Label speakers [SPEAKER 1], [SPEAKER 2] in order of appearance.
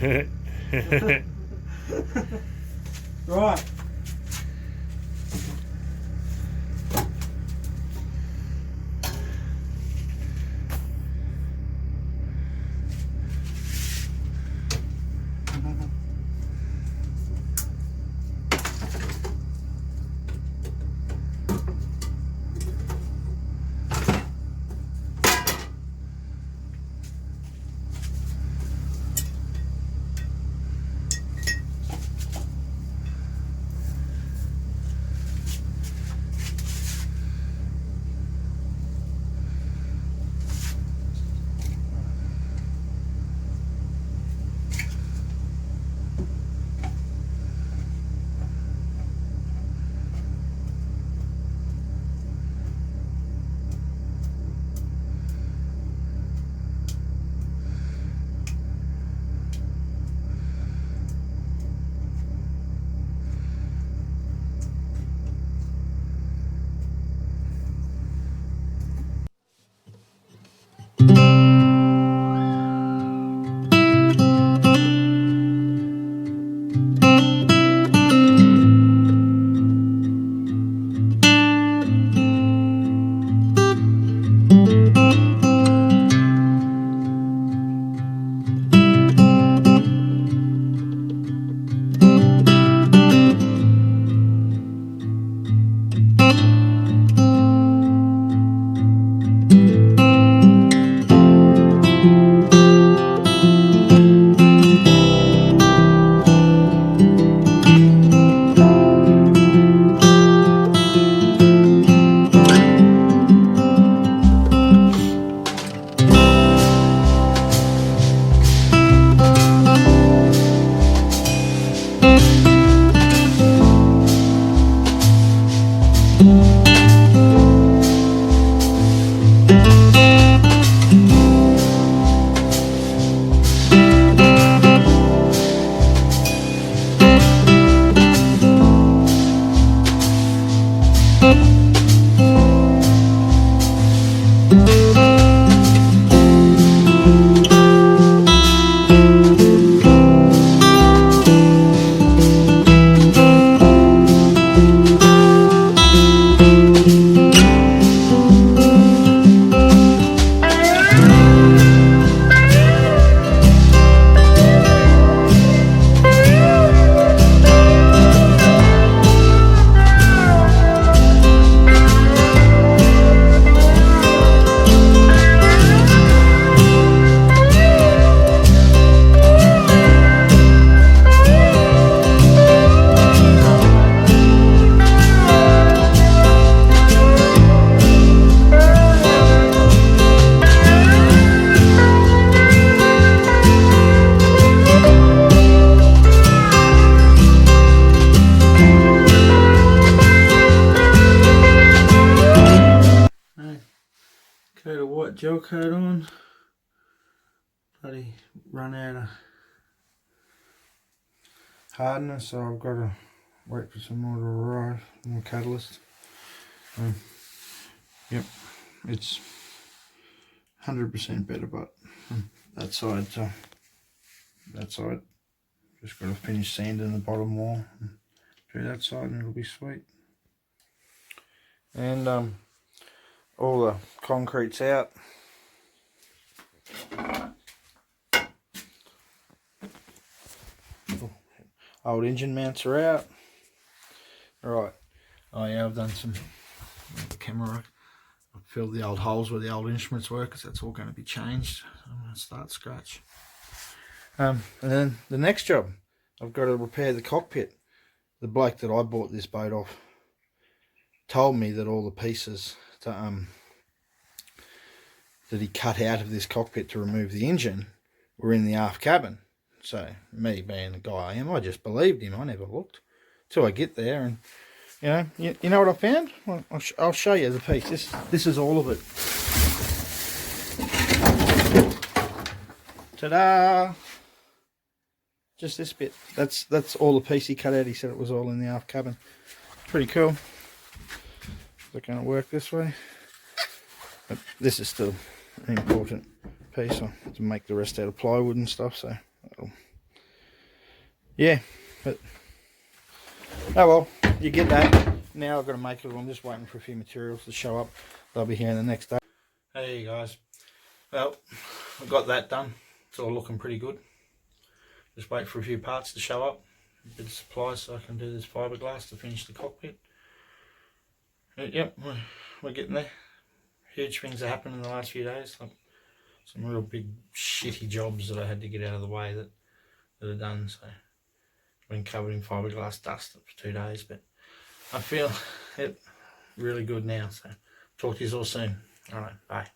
[SPEAKER 1] Right. Coat of white gel coat on. Bloody run out of hardness, so I've got to wait for some more to arrive, more catalyst. Yep, it's 100% better, but that side, just got to finish sanding the bottom wall through that side and it'll be sweet. And all the concrete's out. Old engine mounts are out. Right. Oh yeah, I've done some the camera. I've filled the old holes where the old instruments were because that's all going to be changed. I'm going to start scratch. And then the next job, I've got to repair the cockpit. The bloke that I bought this boat off told me that all the pieces that he cut out of this cockpit to remove the engine were in the aft cabin. So me being the guy I am, I just believed him. I never looked till I get there, and you know what I found? Well, I'll show you the piece. This is all of it. Ta-da! Just this bit. That's all the piece he cut out. He said it was all in the aft cabin. Pretty cool. Is it going to work this way? But this is still an important piece. I have to make the rest out of plywood and stuff, so yeah, but oh well, you get that. Now I've got to make it. I'm just waiting for a few materials to show up. They'll be here in the next day. Hey guys, well, I got that done. It's all looking pretty good. Just wait for a few parts to show up, a bit of supplies so I can do this fiberglass to finish the cockpit. Yep, we're getting there. Huge things have happened in the last few days. Like some real big shitty jobs that I had to get out of the way that are done. So I've been covered in fiberglass dust for 2 days, but I feel it really good now. So talk to you all soon. All right, bye.